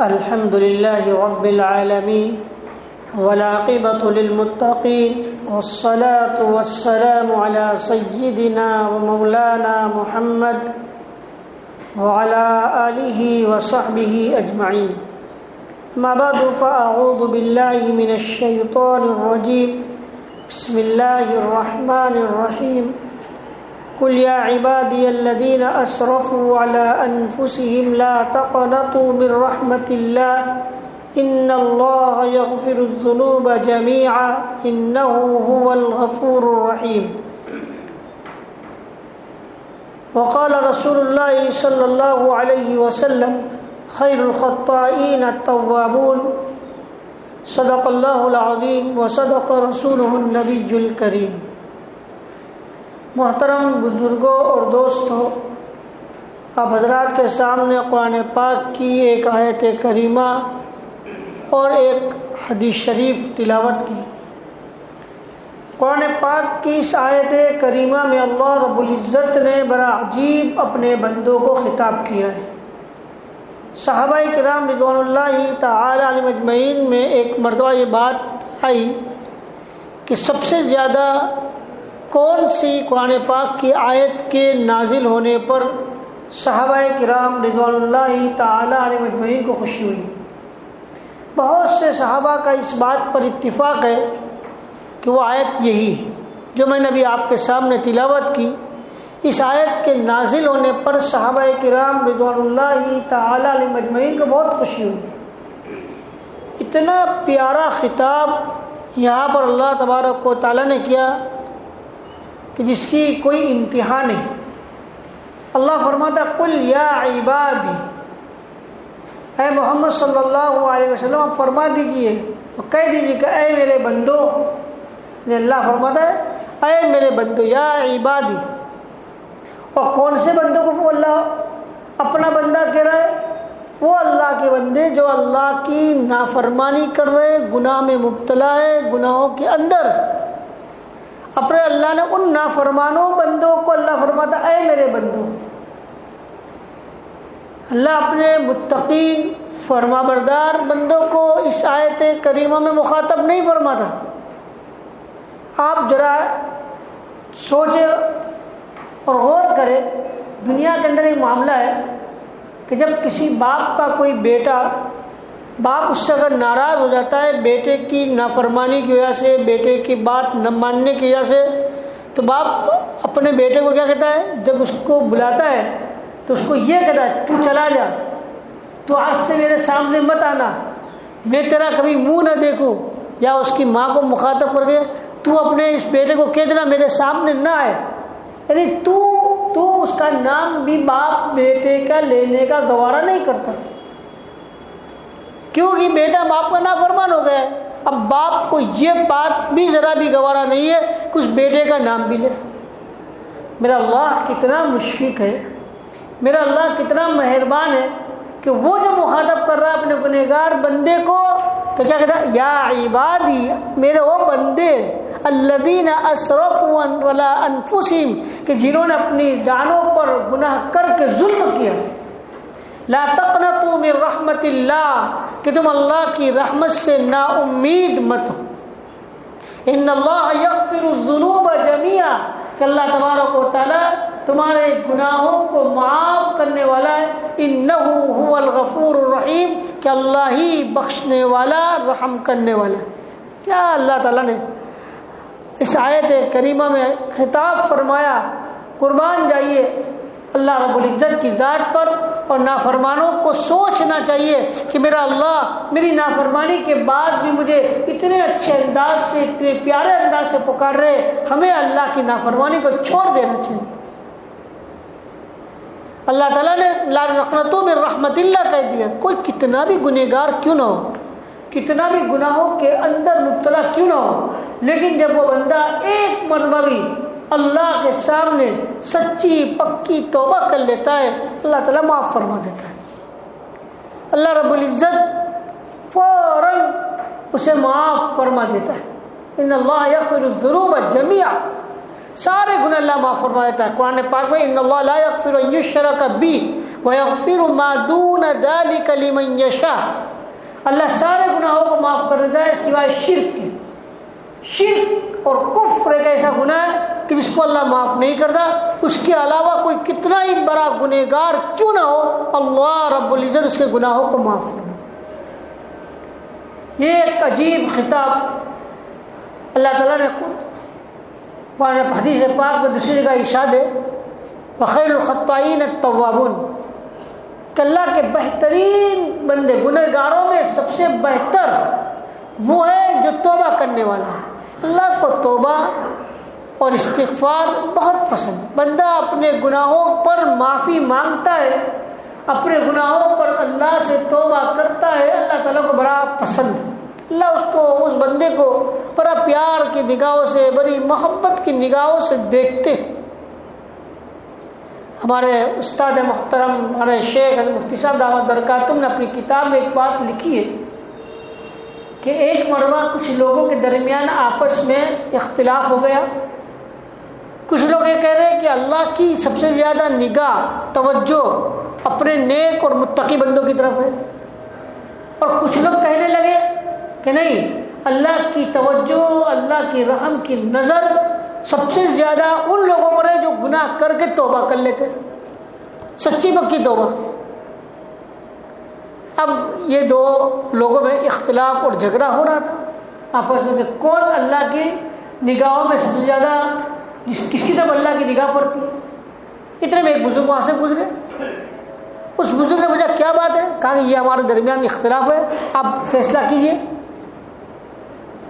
الحمد لله رب العالمين والعاقبة للمتقين والصلاة والسلام على سيدنا ومولانا محمد وعلى آله وصحبه أجمعين. أما بعد فأعوذ بالله من الشيطان الرجيم. بسم الله الرحمن الرحيم. قل يا عبادي الذين أسرفوا على أنفسهم لا تقنطوا من رحمة الله إن الله يغفر الذنوب جميعا إنه هو الغفور الرحيم. وقال رسول الله صلى الله عليه وسلم خير الخطائين التوابون. صدق الله العظيم وصدق رسوله النبي الكريم. محترم بزرگوں اور دوستوں، آپ حضرات کے سامنے قرآن پاک کی ایک آیت کریمہ اور ایک حدیث شریف تلاوت کی. قرآن پاک کی اس آیت کریمہ میں اللہ رب العزت نے بڑا عجیب اپنے بندوں کو خطاب کیا ہے. صحابہ کرام رضوان اللہ تعالی علیہم اجمعین میں ایک مرتبہ یہ بات آئی کہ سب سے زیادہ کون سی قرآن پاک کی آیت کے نازل ہونے پر صحابہ کرام رضوان اللہ تعالی علیہم اجمعین کو خوشی ہوئی. بہت سے صحابہ کا اس بات پر اتفاق ہے کہ وہ آیت یہی جو میں نے ابھی آپ کے سامنے تلاوت کی، اس آیت کے نازل ہونے پر صحابہ کرام رضوان اللہ تعالی علیہم اجمعین کو بہت خوشی ہوئی. اتنا پیارا خطاب یہاں پر اللہ تبارک و تعالی نے کیا کہ جس کی کوئی انتہا نہیں. اللہ فرماتا قل یا عبادی، اے محمد صلی اللہ علیہ وسلم آپ فرما دیجئے، کہہ دیجئے کہ اے میرے بندو. اللہ فرماتا ہے اے میرے بندو یا عبادی. اور کون سے بندوں کو وہ اللہ اپنا بندہ کہہ رہا ہے؟ وہ اللہ کے بندے جو اللہ کی نافرمانی کر رہے، گناہ میں مبتلا ہے، گناہوں کے اندر. اپنے اللہ نے ان نافرمانوں بندوں کو اللہ فرماتا اے میرے بندو. اللہ اپنے متقین فرما بردار بندوں کو اس آیت کریمہ میں مخاطب نہیں فرماتا. آپ ذرا سوچے اور غور کرے، دنیا کے اندر ایک معاملہ ہے کہ جب کسی باپ کا کوئی بیٹا، باپ اس سے اگر ناراض ہو جاتا ہے بیٹے کی نافرمانی کی وجہ سے، بیٹے کی بات نہ ماننے کی وجہ سے، تو باپ اپنے بیٹے کو کیا کہتا ہے؟ جب اس کو بلاتا ہے تو اس کو یہ کہتا ہے تو چلا جا، تو آج سے میرے سامنے مت آنا، میں تیرا کبھی منہ نہ دیکھوں. یا اس کی ماں کو مخاطب کر کے تو اپنے اس بیٹے کو کہہ دینا میرے سامنے نہ آئے. یعنی تو اس کا نام بھی باپ بیٹے کا لینے کا گوارا نہیں کرتا، کیونکہ بیٹا باپ کا نافرمان ہو گیا ہے. اب باپ کو یہ بات بھی ذرا بھی گوارا نہیں ہے کہ اس بیٹے کا نام بھی لے. میرا اللہ کتنا مشفق ہے، میرا اللہ کتنا مہربان ہے کہ وہ جو مخاطب کر رہا ہے اپنے گنہگار بندے کو، تو کیا کہتا ہے؟ یا عبادی، میرے وہ بندے الذین اسرفوا علی انفسہم، کہ جنہوں نے اپنی جانوں پر گناہ کر کے ظلم کیا. لا تقنطوا من رحمت اللہ، کہ تم اللہ کی رحمت سے نا امید مت ہو. ان اللہ یغفر الذنوب جميعا، کہ اللہ تبارک و تعالی تمہارے گناہوں کو معاف کرنے والا ہے. انہ هو الغفور الرحیم، کہ اللہ ہی بخشنے والا رحم کرنے والا. کیا اللہ تعالیٰ نے اس آیت کریمہ میں خطاب فرمایا. قربان جائیے اللہ رب العزت کی ذات پر، اور نافرمانوں کو سوچنا چاہیے کہ میرا اللہ میری نافرمانی کے بعد بھی مجھے اتنے اچھے انداز سے، اتنے پیارے انداز سے پکار رہے. ہمیں اللہ کی نافرمانی کو چھوڑ دینا چاہیے. اللہ تعالیٰ نے لا تقنطوا من رحمت اللہ کہہ دیا. کوئی کتنا بھی گنہگار کیوں نہ ہو، کتنا بھی گناہوں کے اندر مبتلا کیوں نہ ہو، لیکن جب وہ بندہ ایک مرتبہ بھی اللہ کے سامنے سچی پکی توبہ کر لیتا ہے، اللہ تعالیٰ معاف فرما دیتا ہے. اللہ رب العزت فوراً اسے معاف فرما دیتا ہے. ان اللہ یغفر الذنوب جميعا، سارے گناہ اللہ معاف فرما دیتا ہے. قرآن پاک میں ان اللہ لا یغفر ان یشرک بہ وَيَغْفِرُ مَا دُونَ ذَلِكَ لِمَن يَشَاءُ، اللہ سارے گناہوں کو معاف کر دیتا ہے سوائے شرک کے۔ شرک اور کفر ایک ایسا گناہ ہے کہ جس کو اللہ معاف نہیں کرتا، اس کے علاوہ کوئی کتنا ہی بڑا گنہگار کیوں نہ ہو، اللہ رب العزت اس کے گناہوں کو معاف کرتا۔ یہ ایک عجیب خطاب اللہ تعالیٰ نے خود حدیث پاک میں دوسری جگہ ارشاد ہے وَخَيْرُ الْخَطَّائِينَ التَّوَّابُونَ، کہ اللہ کے بہترین بندے، گنہگاروں میں سب سے بہتر وہ ہے جو توبہ کرنے والا ہے۔ اللہ کو توبہ اور استغفار بہت پسند ہے۔ بندہ اپنے گناہوں پر معافی مانگتا ہے، اپنے گناہوں پر اللہ سے توبہ کرتا ہے، اللہ تعالیٰ کو بڑا پسند ہے۔ اللہ اس بندے کو بڑا پیار کی نگاہوں سے، بڑی محبت کی نگاہوں سے دیکھتے ہیں۔ ہمارے استاد محترم، ہمارے شیخ مفتی صاحب دعوت برکاتہم نے اپنی کتاب میں ایک بات لکھی ہے کہ ایک مرتبہ کچھ لوگوں کے درمیان آپس میں اختلاف ہو گیا۔ کچھ لوگ یہ کہہ رہے ہیں کہ اللہ کی سب سے زیادہ نگاہ، توجہ اپنے نیک اور متقی بندوں کی طرف ہے، اور کچھ لوگ کہنے لگے کہ نہیں، اللہ کی توجہ، اللہ کی رحم کی نظر سب سے زیادہ ان لوگوں پر ہے جو گناہ کر کے توبہ کر لیتے، سچی پکی توبہ۔ اب یہ دو لوگوں میں اختلاف اور جھگڑا ہو رہا تھا آپس میں کہ کون اللہ کی نگاہوں میں سب سے زیادہ، کس کی طرف اللہ کی نگاہ پڑتی ہے۔ اتنے میں ایک بزرگ وہاں سے گزرے، اس بزرگ نے پوچھا کیا بات ہے؟ کہا کہ یہ ہمارے درمیان اختلاف ہے، آپ فیصلہ کیجئے۔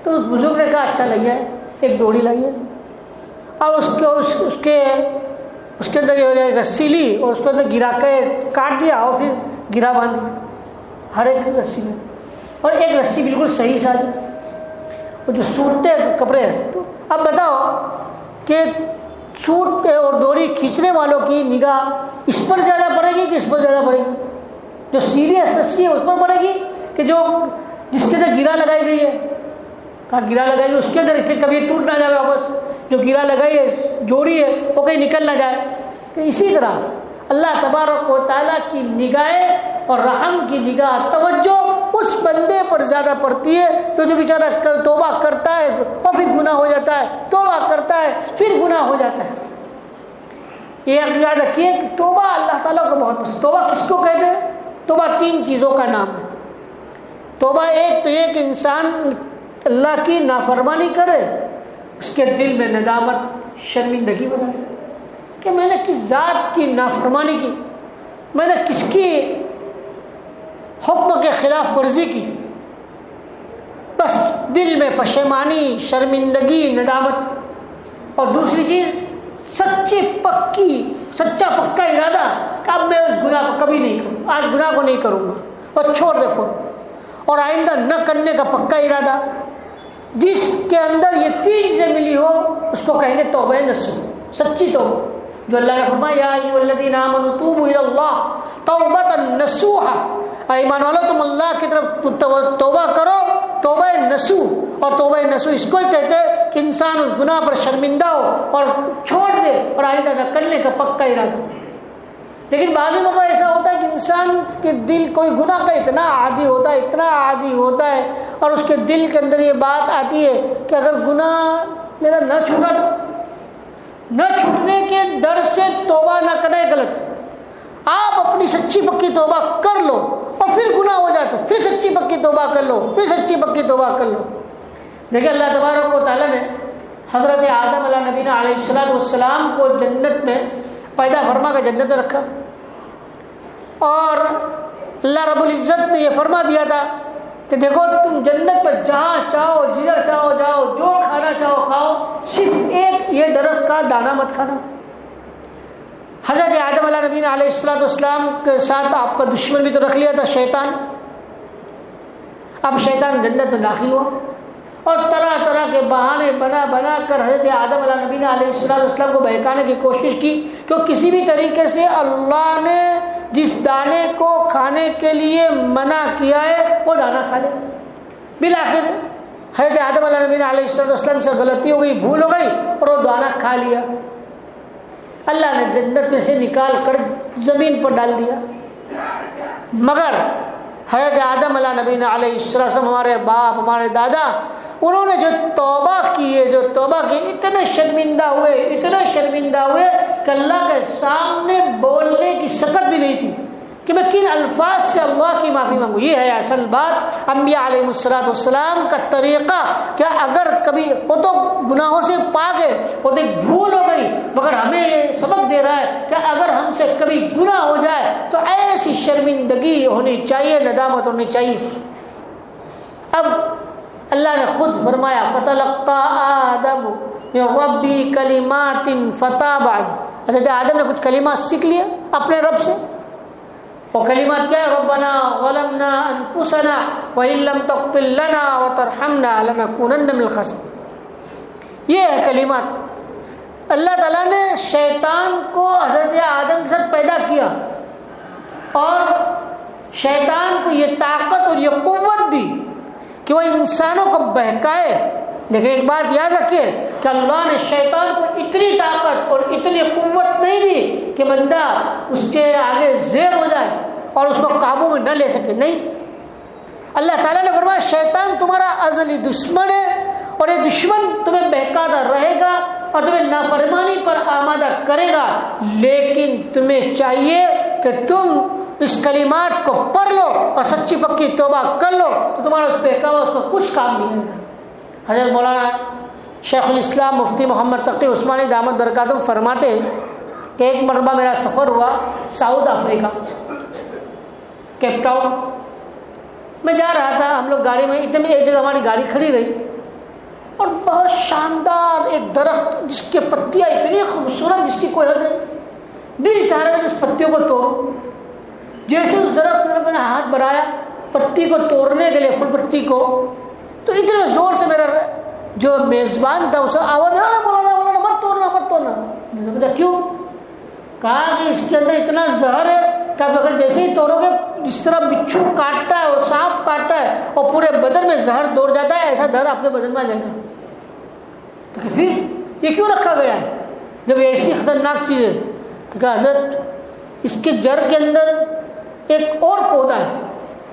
تو اس بزرگ نے کہا اچھا لائیے، ایک ڈوری لائیے، اور اس کے اندر رسی لی اور اس کے اندر گرا کے کاٹ دیا اور پھر گرا باندھ دیا ہر ایک رسی میں، اور ایک رسی بالکل صحیح سالی، اور جو سوٹتے کپڑے ہیں۔ تو اب بتاؤ کہ سوٹ اور ڈوری کھینچنے والوں کی نگاہ اس پر زیادہ پڑے گی کہ اس پر زیادہ پڑے گی؟ جو سیریس رسی ہے اس پر پڑے گی کہ جس کے اندر گرا لگائی گئی ہے؟ کہا گرا لگائی اس کے اندر، اس لیے کبھی ٹوٹ نہ جائے واپس، جو گرا لگائی ہے جوڑی ہے وہ کہیں نکل نہ جائے۔ تو اسی طرح اللہ تبارک و تعالیٰ کی نگاہیں اور رحم کی نگاہ، توجہ اس بندے پر زیادہ پڑتی ہے کہ جو بیچارہ توبہ کرتا ہے اور پھر گناہ ہو جاتا ہے، توبہ کرتا ہے پھر گناہ ہو جاتا ہے۔ یہ یاد رکھیے کہ توبہ اللہ تعالیٰ کو بہت پسند۔ توبہ کس کو کہتے ہیں؟ توبہ تین چیزوں کا نام ہے۔ توبہ ایک تو یہ کہ انسان اللہ کی نافرمانی کرے، اس کے دل میں ندامت، شرمندگی بنائے کہ میں نے کس ذات کی نافرمانی کی، میں نے کس کی حکم کے خلاف ورزی کی، بس دل میں پشیمانی، شرمندگی، ندامت۔ اور دوسری چیز سچا پکا ارادہ کہ اب میں اس گناہ کو کبھی نہیں کروں، آج گناہ کو نہیں کروں گا اور چھوڑ دے فوراً، اور آئندہ نہ کرنے کا پکا ارادہ۔ جس کے اندر یہ تین چیزیں ملی ہو اس کو کہیں گے توبہ نصوح، سچی توبہ۔ جو اللہ نے فرمایا یا ایھا الذین آمنوا توبوا الی اللہ توبۃ نصوحا، اے ایمان والو تم اللہ کی طرف توبہ کرو، توبہ نصوح۔ اور توبہ نصوح اس کو ہی کہتے ہیں کہ انسان اس گناہ پر شرمندہ ہو اور چھوڑ دے اور آئندہ نہ کرنے کا پکا ارادہ۔ لیکن بعض مرتبہ ایسا ہوتا ہے کہ انسان کے دل کوئی گناہ کا اتنا عادی ہوتا ہے اور اس کے دل کے اندر یہ بات آتی ہے کہ اگر گناہ میرا نہ چھوٹا تو، نہ چھوٹنے کے ڈر سے توبہ نہ کرنا غلط ہے۔ آپ اپنی سچی پکی توبہ کر لو اور پھر گناہ ہو جائے تو پھر سچی پکی توبہ کر لو، پھر سچی پکی توبہ کر لو۔ دیکھیں اللہ تبارک و تعالیٰ نے حضرت آدم علیہ نبینا علیہ السلام کو جنت میں پیدا فرما کر جنت میں رکھا، اور اللہ رب العزت نے یہ فرما دیا تھا کہ دیکھو تم جنت پر جہاں چاہو، جدھر چاہو جاؤ، جو کھانا چاہو کھاؤ، صرف ایک یہ درخت کا دانہ مت کھانا۔ حضرت آدم علیہ نبی علیہ السلام کے ساتھ آپ کا دشمن بھی تو رکھ لیا تھا شیطان۔ اب شیطان جنت میں داخل ہوا اور طرح طرح کے بہانے بنا کر حضرت آدم علیہ نبی علیہ السلام کو بہکانے کی کوشش کی کہ وہ کسی بھی طریقے سے اللہ نے جس دانے کو کھانے کے لیے منع کیا ہے وہ دانہ کھا لے۔ بالآخر حضرت آدم علیہ نبی علیہ السلام سے غلطی ہو گئی، بھول ہو گئی اور وہ دانہ کھا لیا۔ اللہ نے جنت میں سے نکال کر زمین پر ڈال دیا. مگر حضرت آدم علیہ نبینا علیہ السلام ہمارے باپ ہمارے دادا انہوں نے جو توبہ کی ہے اتنے شرمندہ ہوئے کہ اللہ کے سامنے بولنے کی سکت بھی نہیں تھی کہ میں کن الفاظ سے اللہ کی معافی مانگوں. یہ ہے اصل بات انبیاء علیہ السلام کا طریقہ کہ اگر کبھی وہ تو گناہوں سے پاک ہے, وہ تو بھول ہو گئی, مگر ہمیں یہ سبق دے رہا ہے کہ اگر ہم سے کبھی گناہ ہو جائے تو ایسی شرمندگی ہونی چاہیے, ندامت ہونی چاہیے. اب اللہ نے خود فرمایا فتلقى آدم من ربی کلمات فتاب علیہ. حضرت آدم نے کچھ کلمات سیکھ لیے اپنے رب سے. وہ کلمات کیا ہے؟ ربنا ظلمنا انفسنا وان لم تغفر لنا وترحمنا لنكونن من الخاسرین. یہ ہے کلمات. اللہ تعالیٰ نے شیطان کو حضرت آدم کے ساتھ پیدا کیا اور شیطان کو یہ طاقت اور یہ قوت دی کہ وہ انسانوں کو بہکائے. لیکن ایک بات یاد رکھیے کہ اللہ نے شیطان کو اتنی طاقت اور اتنی قوت نہیں دی کہ بندہ اس کے آگے زیر ہو جائے اور اس کو قابو میں نہ لے سکے. نہیں, اللہ تعالیٰ نے فرمایا شیطان تمہارا ازلی دشمن ہے اور یہ دشمن تمہیں بہکاتا رہے گا اور تمہیں نافرمانی پر آمادہ کرے گا, لیکن تمہیں چاہیے کہ تم اس کلمات کو پڑھ لو اور سچی پکی توبہ کر لو تو تمہارا اس بہکاوا اس کو کچھ کام نہیں آئے گا. حضرت مولانا شیخ الاسلام مفتی محمد تقی عثمانی دامت برکاتہم فرماتے ہیں کہ ایک مرتبہ میرا سفر ہوا ساؤتھ افریقہ کیپ ٹاؤن میں جا رہا تھا. ہم لوگ گاڑی میں اتنے میں ایک جگہ ہماری گاڑی کھڑی رہی اور بہت شاندار ایک درخت جس کے پتیاں اتنی خوبصورت جس کی کوئی حد نہیں. دل چاہ رہا تھا اس پتیوں کو توڑو. جیسے اس درخت میں نے ہاتھ بڑھایا پتی کو توڑنے کے لیے پھل پتی کو, تو اتنے زور سے میرا جو میزبان تھا اسے آواز مولانا مت توڑنا. میں نے کہا کیوں؟ کہا کہ اس کے اندر اتنا زہر ہے کہ اگر جیسے ہی توڑو گے جس طرح بچھو کاٹتا ہے اور سانپ کاٹتا ہے اور پورے بدن میں زہر دوڑ جاتا ہے, ایسا زہر آپ کے بدن میں آ جائے گا. تو کہ پھر یہ کیوں رکھا گیا ہے جب یہ ایسی خطرناک چیز ہے؟ تو کہا حضرت اس کے جڑ کے اندر ایک اور پودا ہے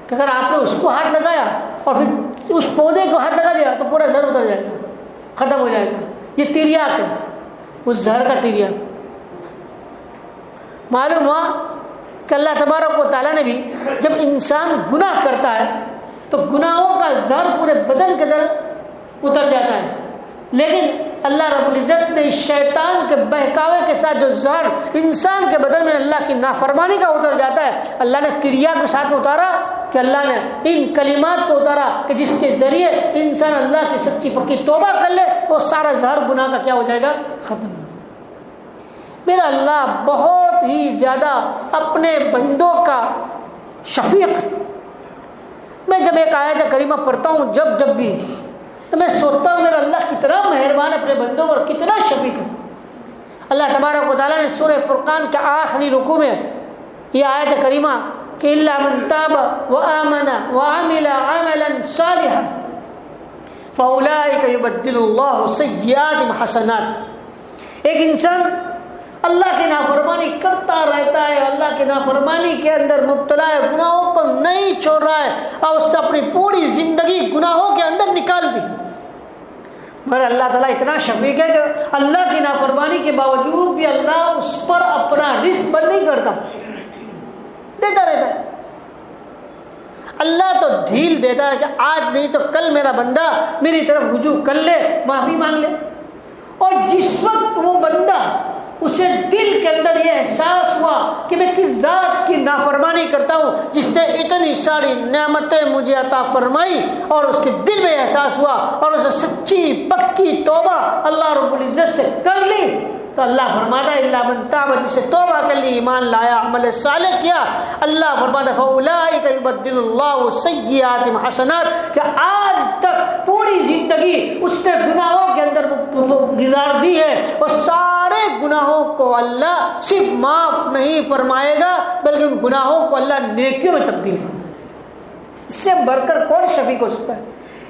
کہ اگر آپ نے اس کو ہاتھ لگایا اور پھر اس پودے کو ہاتھ لگا دیا تو پورا زہر اتر جائے گا, ختم ہو جائے گا. یہ تریاک ہے, اس زہر کا تریاک. معلوم ہوا کہ اللہ تبارک و تعالیٰ نے بھی جب انسان گناہ کرتا ہے تو گناہوں کا زہر پورے بدن کے اندر اتر جاتا ہے, لیکن اللہ رب العزت نے شیطان کے بہکاوے کے ساتھ جو زہر انسان کے بدن میں اللہ کی نافرمانی کا اتر جاتا ہے, اللہ نے تریاک کے ساتھ اتارا کہ اللہ نے ان کلمات کو اتارا کہ جس کے ذریعے انسان اللہ کی سچی پکی توبہ کر لے وہ سارا زہر گناہ کا کیا ہو جائے گا, ختم ہو جائے گا. میرا اللہ بہت ہی زیادہ اپنے بندوں کا شفیق. میں جب ایک آیت کریمہ پڑھتا ہوں جب بھی تو میں سوچتا ہوں میرا اللہ کتنا مہربان اپنے بندوں پر, کتنا شفیق ہے. اللہ تبارک و تعالیٰ نے سورہ فرقان کے آخری رکوع میں یہ آیت کریمہ کہ الا من تاب وآمن وعمل عملا صالحا فاولئک یبدل اللہ سیئاتہم حسنات. ایک انسان اللہ کی نافرمانی کرتا رہتا ہے, اللہ کی نافرمانی کے اندر مبتلا ہے, گناہوں کو نہیں چھوڑ رہا ہے اور اس نے اپنی پوری زندگی گناہوں کے اندر نکال دی, مگر اللہ تعالیٰ اتنا شفیق ہے کہ اللہ کی نافرمانی کے باوجود بھی اللہ اس پر اپنا رزق بند نہیں کرتا, دیتا رہتا ہے. اللہ تو ڈھیل دیتا ہے کہ آج نہیں تو کل میرا بندہ میری طرف رجوع کر لے, معافی مانگ لے. اور جس وقت وہ بندہ اسے دل کے اندر یہ احساس ہوا کہ میں کس ذات کی نافرمانی کرتا ہوں جس نے اتنی ساری نعمتیں مجھے عطا فرمائی, اور اس کے دل میں احساس ہوا اور اسے سچی پکی توبہ اللہ رب العزت سے کر لی, تو اللہ فرماتا ہے الا من تاب, جس سے توبہ کر لی, ایمان لایا, عمل صالح کیا, اللہ فرماتا ہے فاولئک یبدل اللہ سیئاتہم حسنات, کہ آج تک پوری زندگی اس نے گناہوں کے اندر گزار دی ہے اور سارے گناہوں کو اللہ صرف معاف نہیں فرمائے گا بلکہ ان گناہوں کو اللہ نیکیوں میں تبدیل فرمائے گا. اس سے بڑھ کر کون شفیق ہو سکتا ہے,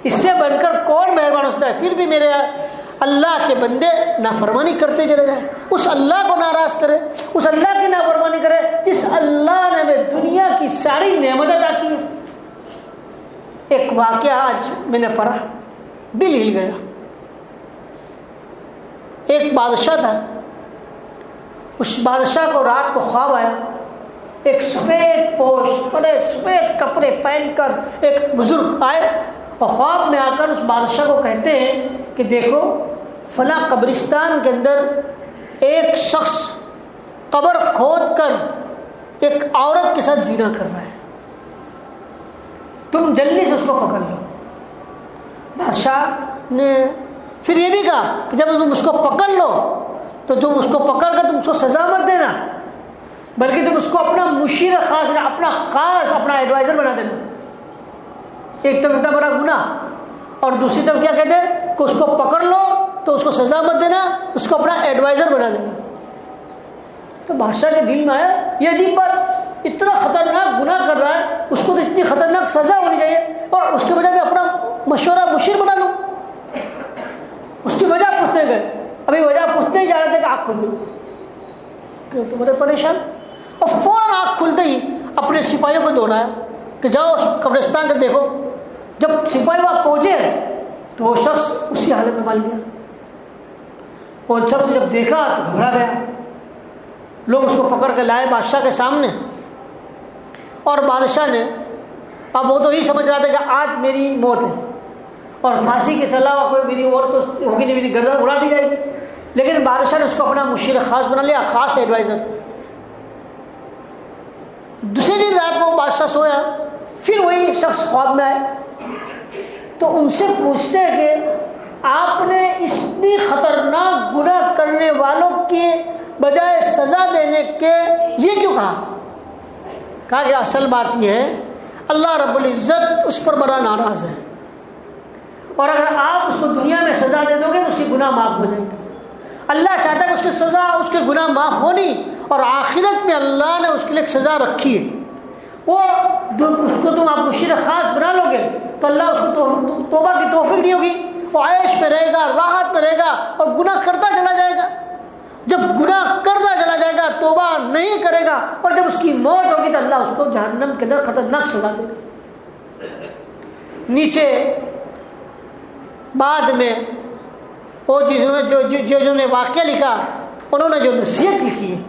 اس سے بڑھ کر کون مہربان ہو سکتا ہے. پھر بھی میرے اللہ کے بندے نافرمانی کرتے چلے گئے، اس اللہ کو ناراض کرے، اس اللہ کی نافرمانی کرے جس اللہ نے ہمیں دنیا کی ساری نعمت عطا کی۔ ایک واقعہ آج میں نے پڑھا، دل ہل گیا۔ ایک بادشاہ تھا، اس بادشاہ کو رات کو خواب آیا، ایک سفید پوش بڑے سفید کپڑے پہن کر ایک بزرگ آئے اور خواب میں آ کر اس بادشاہ کو کہتے ہیں کہ دیکھو فلاں قبرستان کے اندر ایک شخص قبر کھود کر ایک عورت کے ساتھ زنا کر رہا ہے، تم جلدی سے اس کو پکڑ لو۔ بادشاہ نے پھر یہ بھی کہا کہ جب تم اس کو پکڑ لو تو تم اس کو پکڑ کر تم اس کو سزا مت دینا، بلکہ تم اس کو اپنا مشیر خاص اپنا ایڈوائزر بنا دینا۔ ایک طرف اتنا بڑا گناہ اور دوسری طرف کیا کہتے ہیں کہ اس کو پکڑ لو تو اس کو سزا مت دینا، اس کو اپنا ایڈوائزر بنا دینا۔ تو بادشاہ کے دل میں آیا یہ عجیب بات، اتنا خطرناک گناہ کر رہا ہے، اس کو تو اتنی خطرناک سزا ہونی چاہیے اور اس کے بجائے میں اپنا مشورہ مشیر بنا لوں۔ اس کی وجہ پوچھنے گئے، ابھی وجہ پوچھتے ہی جا رہے تھے کہ آنکھ کھل گئی، تو بڑے پریشان، اور فوراً آنکھ کھلتے ہی اپنے سپاہیوں کو دوڑایا کہ جاؤ اس قبرستان کو دیکھو۔ جب سپاہی وہاں پہنچے تو وہ شخص اسی حالت میں مال گیا۔ وہ شخص جب دیکھا تو گھبرا گیا، لوگ اس کو پکڑ کے لائے بادشاہ کے سامنے، اور بادشاہ نے اب وہ تو یہی سمجھ رہا تھا کہ آج میری موت ہے اور پھانسی کے علاوہ کوئی میری اور تو ہوگی نہیں، میری گردن اڑا دی جائے گی، لیکن بادشاہ نے اس کو اپنا مشیر خاص بنا لیا، خاص ایڈوائزر۔ دوسرے دن رات کو بادشاہ سویا، پھر وہی شخص خواب میں آئے تو ان سے پوچھتے ہیں کہ آپ نے اتنی خطرناک گناہ کرنے والوں کے بجائے سزا دینے کے یہ کیوں کہا کہ اصل بات یہ ہے اللہ رب العزت اس پر بڑا ناراض ہے، اور اگر آپ اس کو دنیا میں سزا دے دو گے تو اس کے گناہ معاف ہو جائیں گے۔ اللہ چاہتا ہے کہ اس کی سزا اس کے گناہ معاف ہونی، اور آخرت میں اللہ نے اس کے لیے ایک سزا رکھی ہے، وہ اس کو تم آپ مشیر خاص بنا لو گے تو اللہ اس کو توبہ کی توفیق نہیں ہوگی، وہ عیش میں رہے گا، راحت میں رہے گا اور گناہ کرتا چلا جائے گا۔ جب گناہ کرتا چلا جائے گا، توبہ نہیں کرے گا، اور جب اس کی موت ہوگی تو اللہ اس کو جہنم کے اندر خطرناک سزا دے گا۔ نیچے بعد میں وہ جنہوں نے واقعہ لکھا انہوں نے جو نصیحت لکھی ہے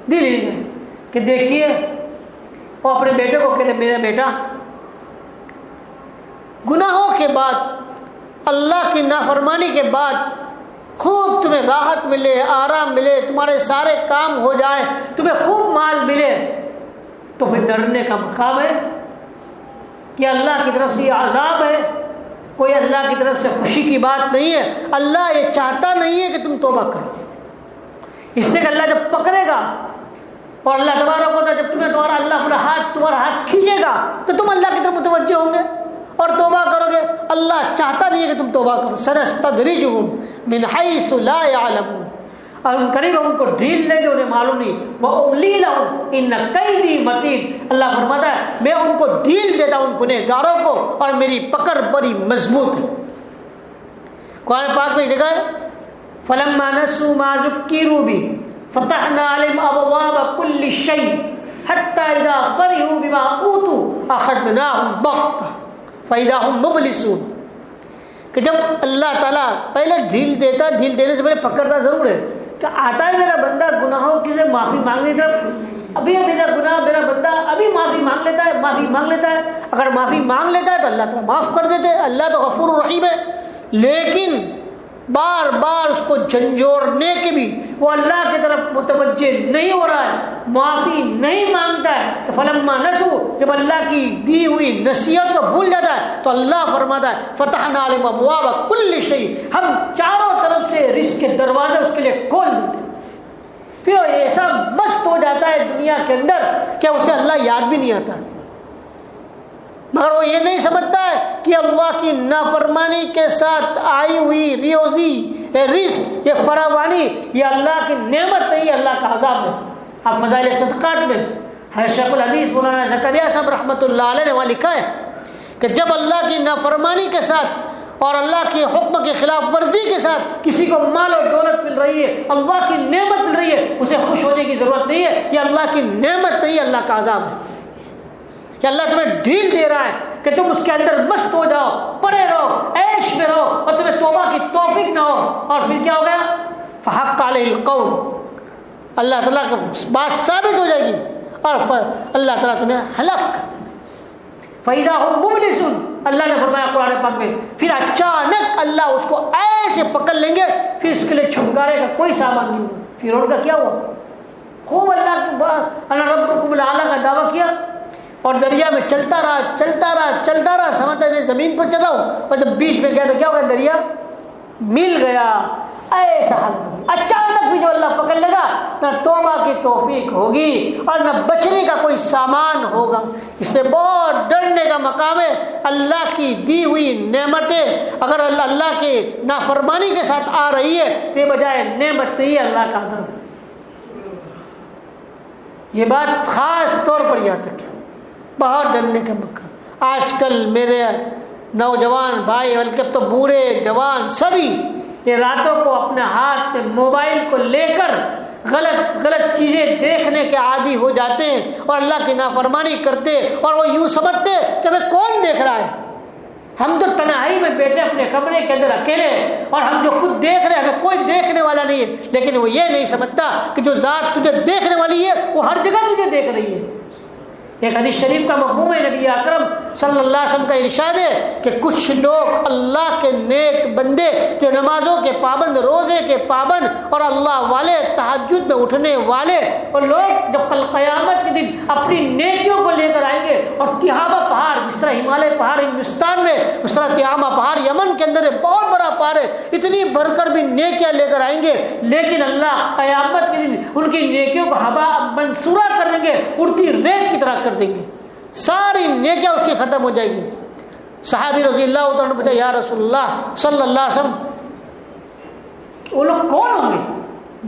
دل ہی کہ دیکھیے، وہ اپنے بیٹے کو کہتے میرا بیٹا، گناہوں کے بعد اللہ کی نافرمانی کے بعد خوب تمہیں راحت ملے، آرام ملے، تمہارے سارے کام ہو جائے، تمہیں خوب مال ملے، تو پھر ڈرنے کا مقام ہے کہ اللہ کی طرف سے یہ عذاب ہے، کوئی اللہ کی طرف سے خوشی کی بات نہیں ہے۔ اللہ یہ چاہتا نہیں ہے کہ تم توبہ کرو، اس لیے کہ اللہ جب پکڑے گا اور اللہ تبارک و تعالیٰ جب تمہیں تمہارا ہاتھ کھینچے گا تو تم اللہ کی طرف متوجہ ہوں گے اور توبہ کرو گے۔ اللہ چاہتا نہیں ہے کہ تم توبہ کرو۔ سنستدرجہم من حیث لا یعلمون، اور ان قریب ہم ان کو ڈھیل دیں گے انہیں معلوم نہیں، واملی لہم ان کیدی متین، اللہ فرماتا ہے میں ان کو ڈھیل دیتا ہوں ان گنہگاروں کو، اور میری پکڑ بڑی مضبوط ہے۔ قرآن پاک میں جگہ ہے فلما نسوا ما ذکروا به فتحنا عليهم ابواب كل شيء حتى اذا فرحوا بما اوتوا اخذناهم بغتة فاذا هم مبلسون، کہ جب اللہ تعالیٰ پہلے ڈھیل دیتا، ڈھیل دینے سے پہلے پکڑتا ضرور ہے کہ آتا ہے میرا بندہ گناہوں کی سے معافی مانگنے کا، ابھی میرا گناہ میرا بندہ ابھی معافی مانگ لیتا ہے، اگر معافی مانگ لیتا ہے تو اللہ تعالیٰ معاف کر دیتے، اللہ تو غفور الرحیم ہے۔ لیکن بار بار اس کو جھنجھوڑنے کے بھی وہ اللہ کی طرف متوجہ نہیں ہو رہا ہے، معافی نہیں مانگتا ہے، تو فلما نسوا، جب اللہ کی دی ہوئی نصیحت کو بھول جاتا ہے تو اللہ فرماتا ہے فتحنا علیہم ابواب کل شیء، ہم چاروں طرف سے رزق کے دروازے اس کے لیے کھول دیتے ہیں۔ پھر وہ ایسا مست ہو جاتا ہے دنیا کے اندر کہ اسے اللہ یاد بھی نہیں آتا، مگر وہ یہ نہیں سمجھتا ہے کہ اللہ کی نافرمانی کے ساتھ آئی ہوئی ریوزی، یہ رزق، یہ فراوانی، یہ اللہ کی نعمت نہیں، یہ اللہ کا عذاب ہے۔ آپ فضائل صدقات میں شیخ الحدیث مولانا زکریا صاحب رحمۃ اللہ علیہ نے وہاں لکھا ہے کہ جب اللہ کی نافرمانی کے ساتھ اور اللہ کے حکم کی خلاف ورزی کے ساتھ کسی کو مال و دولت مل رہی ہے، اللہ کی نعمت مل رہی ہے، اسے خوش ہونے کی ضرورت نہیں ہے. یہ اللہ کی نعمت نہیں ہے، اللہ کا عذاب ہے. کہ اللہ تمہیں ڈھیل دے رہا ہے کہ تم اس کے اندر مست ہو جاؤ، پڑے رہو، عیش میں رہو، اور تمہیں توبہ کی توفیق نہ ہو. اور پھر کیا ہو گیا؟ فحق علیہ القول، اللہ تعالیٰ کی بات ثابت ہو جائے گی اور اللہ تعالیٰ تمہیں ہلاک. فَإِذَا هُمْ مُبْلِسُونَ، اللہ نے فرمایا قرآن پاک میں، پھر اچانک اللہ اس کو ایسے پکڑ لیں گے، پھر اس کے لیے چھٹکارے کا کوئی سامان نہیں ہوگا. پھر ان کا کیا ہوا؟ خوب اللہ کی بات انا ربکم الاعلی کا دعویٰ کیا اور دریا میں چلتا رہا سمجھتا میں زمین پر چل رہا ہوں، اور جب بیچ میں گیا تو کیا ہوگا؟ دریا مل گیا. ایسا حال اچانک بھی جو اللہ پکڑ لگا، نہ توبہ کی توفیق ہوگی اور نہ بچنے کا کوئی سامان ہوگا. اس سے بہت ڈرنے کا مقام ہے. اللہ کی دی ہوئی نعمتیں اگر اللہ کی نافرمانی کے ساتھ آ رہی ہے تو بجائے نعمت نہیں ہے، اللہ کا عذاب. یہ بات خاص طور پر یاد رکھیں، بہت ڈرنے کا مقام. آج کل میرے نوجوان بھائی بلکہ تو بوڑھے جوان سبھی یہ راتوں کو اپنے ہاتھ میں موبائل کو لے کر غلط چیزیں دیکھنے کے عادی ہو جاتے ہیں اور اللہ کی نافرمانی کرتے، اور وہ یوں سمجھتے کہ ہمیں کون دیکھ رہا ہے. ہم تو تنہائی میں بیٹھے اپنے کمرے کے اندر اکیلے، اور ہم جو خود دیکھ رہے ہیں ہمیں کوئی دیکھنے والا نہیں ہے. لیکن وہ یہ نہیں سمجھتا کہ جو ذات تجھے دیکھنے والی ہے وہ ہر جگہ تجھے دیکھ رہی ہے. ایک حدیث شریف کا مفہوم ہے، نبی اکرم صلی اللہ علیہ وسلم کا ارشاد ہے کہ کچھ لوگ اللہ کے نیک بندے جو نمازوں کے پابند، روزے کے پابند اور اللہ والے، تہجد میں اٹھنے والے، اور لوگ جب کل قیامت کے دن اپنی نیکیوں کو لے کر آئیں گے اور تہامہ پہاڑ، جس طرح ہمالیہ پہاڑ ہندوستان میں، اس طرح تہامہ پہاڑ یمن کے اندر ہے، بہت بڑا پہاڑ ہے، اتنی بڑھ کر بھی نیکیاں لے کر آئیں گے، لیکن اللہ قیامت کے دن ان کی نیکیوں کو ہوا منصورہ کر دیں گے، اڑتی ریت کی طرح کر دیں گے، ساری نیکیاں اس کی ختم ہو جائے گی. صحابی رضی اللہ عنہ نے پوچھا یا رسول اللہ صلی اللہ علیہ وسلم وہ لوگ کون ہوں گے؟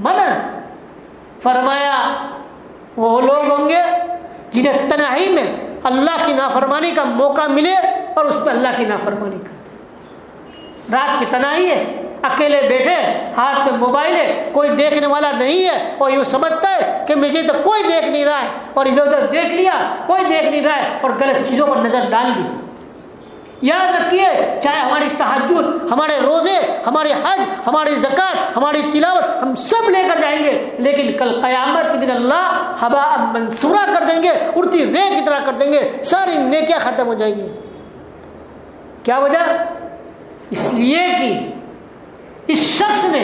منع فرمایا وہ لوگ ہوں گے جنہیں تنہائی میں اللہ کی نافرمانی کا موقع ملے اور اس پہ اللہ کی نافرمانی کر. رات کی تنہائی ہے، اکیلے بیٹھے، ہاتھ میں موبائل ہے، کوئی دیکھنے والا نہیں ہے، اور یوں سمجھتا ہے کہ مجھے تو کوئی دیکھ نہیں رہا ہے، اور ادھر ادھر دیکھ لیا کوئی دیکھ نہیں رہا ہے، اور غلط چیزوں پر نظر ڈال دی. یاد رکھیے چاہے ہماری تہجد، ہمارے روزے، ہمارے حج، ہماری زکات، ہماری تلاوت ہم سب لے کر جائیں گے، لیکن کل قیامت کے دن اللہ ہباء منصورہ کر دیں گے، اڑتی ریت کی طرح کر دیں گے، ساری نیکیاں ختم ہو جائیں گی. کیا وجہ؟ اس لیے کہ اس شخص نے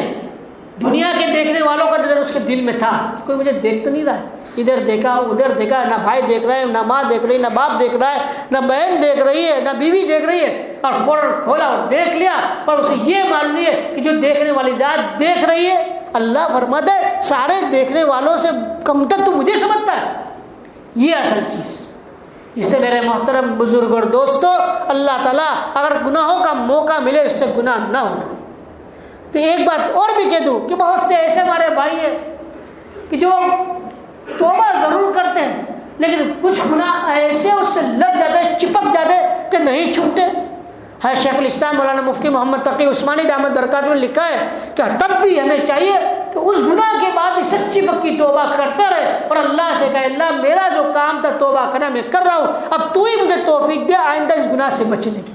دنیا کے دیکھنے والوں کا نظر اس کے دل میں تھا، کوئی مجھے دیکھ تو نہیں رہا ہے، ادھر دیکھا ادھر دیکھا، نہ بھائی دیکھ رہے ہیں، نہ ماں دیکھ رہی ہے، نہ باپ دیکھ رہا ہے، نہ بہن دیکھ رہی ہے، نہ بیوی دیکھ رہی ہے، اور فوراً کھولا اور دیکھ لیا، پر اسے یہ معلوم نہیں ہے کہ جو دیکھنے والی ذات دیکھ رہی ہے. اللہ فرماتا ہے سارے دیکھنے والوں سے کمتر تو مجھے سمجھتا ہے. یہ اصل چیز. اس سے میرے محترم بزرگ اور دوستو، اللہ تعالیٰ اگر گناہوں کا موقع ملے اس سے گناہ نہ ہو. تو ایک بات اور بھی کہہ دوں کہ بہت سے ایسے ہمارے بھائی ہیں کہ جو توبہ ضرور کرتے ہیں لیکن کچھ گناہ ایسے اس سے لگ جاتے، چپک جاتے کہ نہیں چھوٹتے. ہے شیخ الاسلام مولانا مفتی محمد تقی عثمانی دامت برکات میں لکھا ہے کہ تب بھی ہمیں چاہیے کہ اس گناہ کے بعد بھی سچی پکی توبہ کرتے رہے اور اللہ سے کہے اللہ میرا جو کام تھا توبہ کرنا میں کر رہا ہوں، اب تو ہی مجھے توفیق دے آئندہ اس گناہ سے بچنے کی.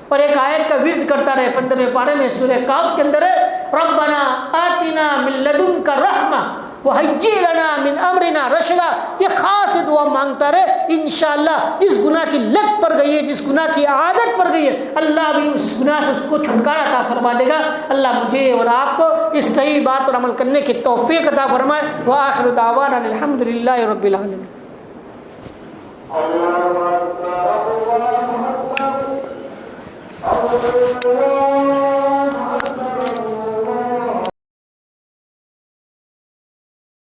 اور ایک آیت کا ورد کرتا رہے 15ویں پارے میں سورہ کہف کے اندر ہے ربنا آتنا من لدنک رحمہ وہیئ لنا من امرنا رشدا. یہ خاص دعا مانگتا رہے، انشاءاللہ جس گناہ کی لت پڑ گئی ہے، جس گناہ کی عادت پڑ گئی ہے، اللہ بھی اس گناہ سے اس کو چھٹکارا عطا فرما دے گا. اللہ مجھے اور آپ کو اس صحیح بات پر عمل کرنے کی توفیق عطا فرمائے. وآخر دعوانا الحمدللہ رب العالمین. اللہ